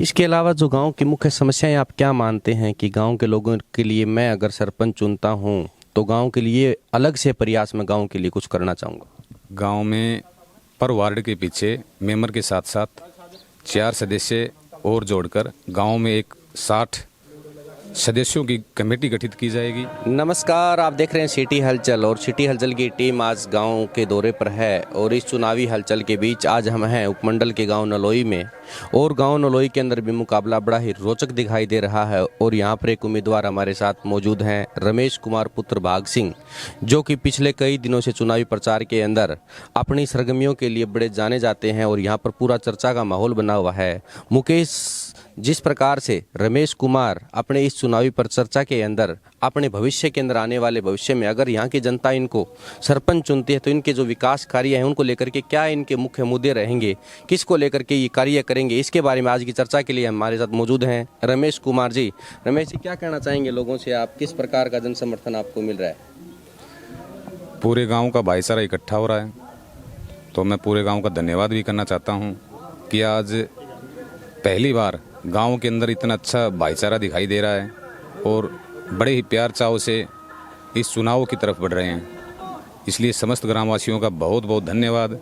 इसके अलावा जो गांव की मुख्य समस्याएं आप क्या मानते हैं कि गांव के लोगों के लिए मैं अगर सरपंच चुनता हूं तो गांव के लिए अलग से प्रयास में गांव के लिए कुछ करना चाहूँगा। गांव में पर वार्ड के पीछे मेंबर के साथ साथ 4 सदस्य और जोड़कर गांव में एक 60 सदस्यों की कमेटी गठित की जाएगी। नमस्कार, आप देख रहे हैं सिटी हलचल और सिटी हलचल की टीम आज गांव के दौरे पर है और इस चुनावी हलचल के बीच आज हम हैं उपमंडल के गांव नलोई में और गांव नलोई के अंदर भी मुकाबला बड़ा ही रोचक दिखाई दे रहा है और यहां पर एक उम्मीदवार हमारे साथ मौजूद हैं रमेश कुमार पुत्र भाग सिंह, जो कि पिछले कई दिनों से चुनावी प्रचार के अंदर अपनी सरगर्मियों के लिए बड़े जाने जाते हैं और यहाँ पर पूरा चर्चा का माहौल बना हुआ है। मुकेश, जिस प्रकार से रमेश कुमार अपने इस चुनावी परिचर्चा के अंदर अपने भविष्य के अंदर आने वाले भविष्य में अगर यहाँ की जनता इनको सरपंच चुनती है तो इनके जो विकास कार्य हैं उनको लेकर के क्या इनके मुख्य मुद्दे रहेंगे, किसको लेकर के ये कार्य करेंगे, इसके बारे में आज की चर्चा के लिए हमारे साथ मौजूद हैं रमेश कुमार जी। रमेश जी, क्या कहना चाहेंगे लोगों से, आप किस प्रकार का जन समर्थन आपको मिल रहा है? पूरे गांव का भाईचारा इकट्ठा हो रहा है, तो मैं पूरे गांव का धन्यवाद भी करना चाहता हूं कि आज पहली बार गांव के अंदर इतना अच्छा भाईचारा दिखाई दे रहा है और बड़े ही प्यार चाव से इस चुनाव की तरफ बढ़ रहे हैं। इसलिए समस्त ग्रामवासियों का बहुत बहुत धन्यवाद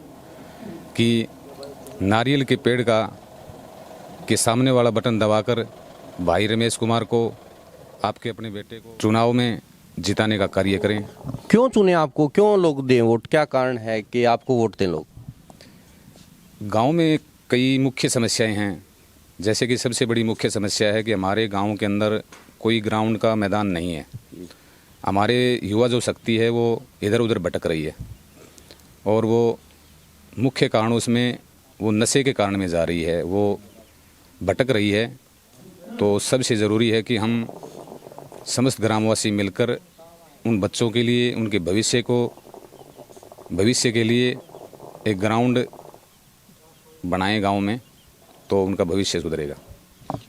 कि नारियल के पेड़ के सामने वाला बटन दबाकर भाई रमेश कुमार को, आपके अपने बेटे को चुनाव में जिताने का कार्य करें। क्यों चुने आपको, क्यों लोग दें वोट, क्या कारण है कि आपको वोट दें लोग? गांव में कई मुख्य समस्याएं हैं, जैसे कि सबसे बड़ी मुख्य समस्या है कि हमारे गांव के अंदर कोई ग्राउंड का मैदान नहीं है। हमारे युवा जो शक्ति है वो इधर उधर भटक रही है और वो मुख्य कारण उसमें वो नशे के कारण में जा रही है, वो भटक रही है। तो सबसे ज़रूरी है कि हम समस्त ग्रामवासी मिलकर उन बच्चों के लिए, उनके भविष्य के लिए एक ग्राउंड बनाएं गांव में, तो उनका भविष्य सुधरेगा।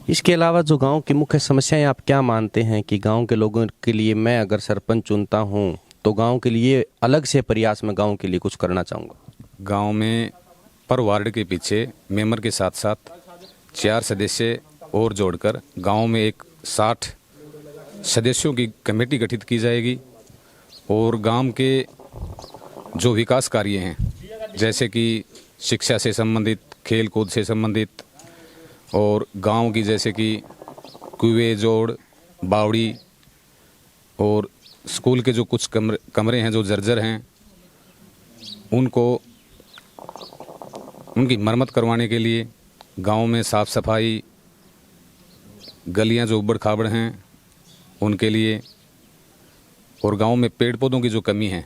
इसके अलावा जो गांव की मुख्य समस्याएं आप क्या मानते हैं कि गांव के लोगों के लिए मैं अगर सरपंच चुनता हूं तो गांव के लिए अलग से प्रयास में गांव के लिए कुछ करना चाहूँगा। गांव में पर वार्ड के पीछे मेंबर के साथ साथ 4 सदस्य और जोड़कर गांव में एक 60 सदस्यों की कमेटी गठित की जाएगी और गांव के जो विकास कार्य हैं, जैसे कि शिक्षा से संबंधित, खेल कूद से संबंधित और गांव की जैसे कि कुएं, जोड़, बावड़ी और स्कूल के जो कुछ कमरे हैं जो जर्जर हैं, उनकी मरम्मत करवाने के लिए, गांव में साफ़ सफाई, गलियां जो उबड़ खाबड़ हैं उनके लिए, और गांव में पेड़ पौधों की जो कमी है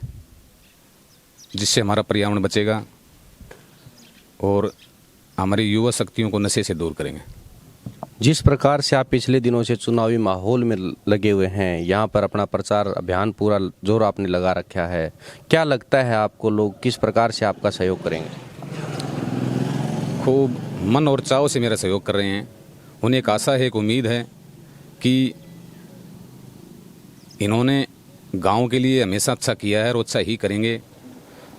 जिससे हमारा पर्यावरण बचेगा और हमारी युवा शक्तियों को नशे से दूर करेंगे। जिस प्रकार से आप पिछले दिनों से चुनावी माहौल में लगे हुए हैं, यहाँ पर अपना प्रचार अभियान पूरा जोर आपने लगा रखा है, क्या लगता है आपको लोग किस प्रकार से आपका सहयोग करेंगे? खूब मन और चाव से मेरा सहयोग कर रहे हैं। उन्हें एक आशा है, एक उम्मीद है कि इन्होंने गांव के लिए हमेशा अच्छा किया है और अच्छा ही करेंगे।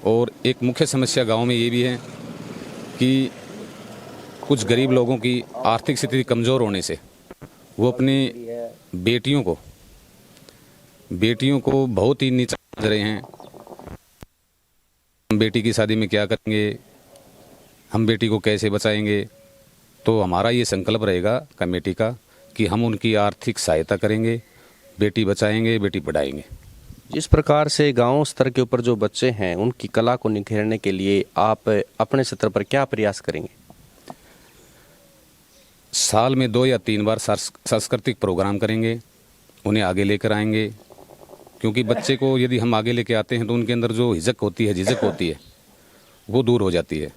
और एक मुख्य समस्या गांव में ये भी है कि कुछ गरीब लोगों की आर्थिक स्थिति कमज़ोर होने से वो अपने बेटियों को बहुत ही नीचा समझ रहे हैं। हम बेटी की शादी में क्या करेंगे, हम बेटी को कैसे बचाएंगे। तो हमारा ये संकल्प रहेगा कमेटी का कि हम उनकी आर्थिक सहायता करेंगे, बेटी बचाएंगे, बेटी पढ़ाएंगे। जिस प्रकार से गांव स्तर के ऊपर जो बच्चे हैं उनकी कला को निखेरने के लिए आप अपने स्तर पर क्या प्रयास करेंगे? साल में 2 या 3 बार सांस्कृतिक प्रोग्राम करेंगे, उन्हें आगे लेकर आएंगे, क्योंकि बच्चे को यदि हम आगे लेकर आते हैं तो उनके अंदर जो झिझक होती है वो दूर हो जाती है।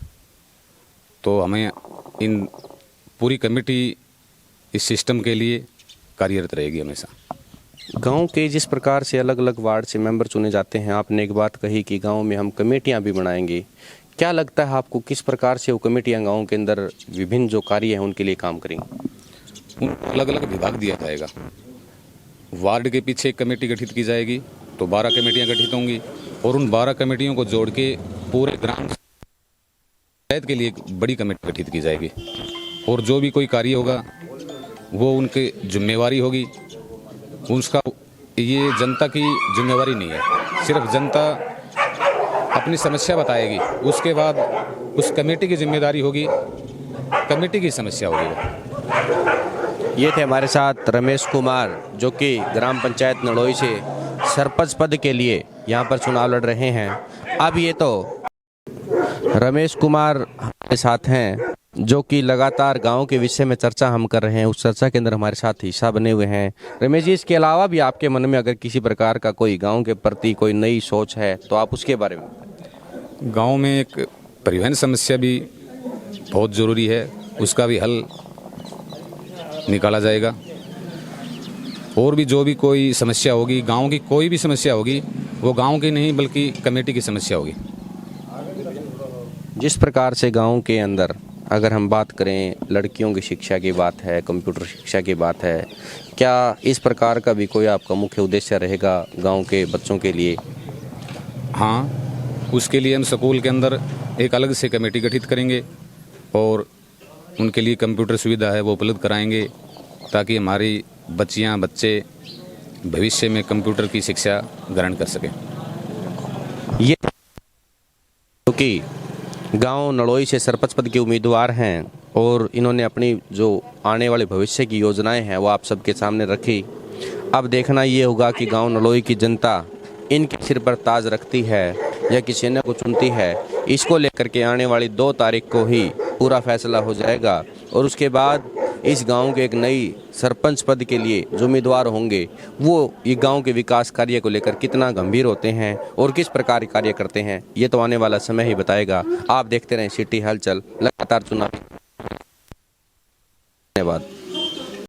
तो हमें इन पूरी कमेटी इस सिस्टम के लिए कार्यरत रहेगी हमेशा। गांव के जिस प्रकार से अलग अलग वार्ड से मेंबर चुने जाते हैं, आपने एक बात कही कि गांव में हम कमेटियां भी बनाएंगे, क्या लगता है आपको किस प्रकार से वो कमेटियां गांव के अंदर विभिन्न जो कार्य हैं उनके लिए काम करेंगी? अलग अलग विभाग दिया जाएगा। वार्ड के पीछे एक कमेटी गठित की जाएगी तो 12 कमेटियां गठित होंगी और उन 12 कमेटियों को जोड़ के पूरे ग्राम पंचायत के लिए एक बड़ी कमेटी गठित की जाएगी और जो भी कोई कार्य होगा वो उनकी जिम्मेवारी होगी। उसका ये जनता की जिम्मेवारी नहीं है, सिर्फ जनता अपनी समस्या बताएगी, उसके बाद उस कमेटी की जिम्मेदारी होगी, कमेटी की समस्या होगी। ये थे हमारे साथ रमेश कुमार, जो कि ग्राम पंचायत नड़ोई से सरपंच पद के लिए यहाँ पर चुनाव लड़ रहे हैं। अब ये तो रमेश कुमार हमारे साथ हैं, जो कि लगातार गांव के विषय में चर्चा हम कर रहे हैं, उस चर्चा के अंदर हमारे साथ हिस्सा बने हुए हैं। रमेश जी, इसके अलावा भी आपके मन में अगर किसी प्रकार का कोई गांव के प्रति कोई नई सोच है तो आप उसके बारे में। गांव में एक परिवहन समस्या भी बहुत ज़रूरी है, उसका भी हल निकाला जाएगा। और भी जो भी कोई समस्या होगी, गांव की कोई भी समस्या होगी, वो गांव की नहीं बल्कि कमेटी की समस्या होगी। जिस प्रकार से गांव के अंदर अगर हम बात करें, लड़कियों की शिक्षा की बात है, कंप्यूटर शिक्षा की बात है, क्या इस प्रकार का भी कोई आपका मुख्य उद्देश्य रहेगा गांव के बच्चों के लिए? हाँ, उसके लिए हम स्कूल के अंदर एक अलग से कमेटी गठित करेंगे और उनके लिए कंप्यूटर सुविधा है वो उपलब्ध कराएंगे, ताकि हमारी बच्चियाँ बच्चे भविष्य में कंप्यूटर की शिक्षा ग्रहण कर सकें। ये क्योंकि गांव नड़ोई से सरपंच पद के उम्मीदवार हैं और इन्होंने अपनी जो आने वाले भविष्य की योजनाएं हैं वो आप सबके सामने रखी। अब देखना ये होगा कि गांव नड़ोई की जनता इनके सिर पर ताज रखती है या किसी ने को चुनती है। इसको लेकर के आने वाली 2 तारीख को ही पूरा फैसला हो जाएगा और उसके बाद इस गांव के एक नई सरपंच पद के लिए जो उम्मीदवार होंगे वो ये गांव के विकास कार्य को लेकर कितना गंभीर होते हैं और किस प्रकार कार्य करते हैं, ये तो आने वाला समय ही बताएगा। आप देखते रहें सिटी हलचल, लगातार चुनाव। धन्यवाद।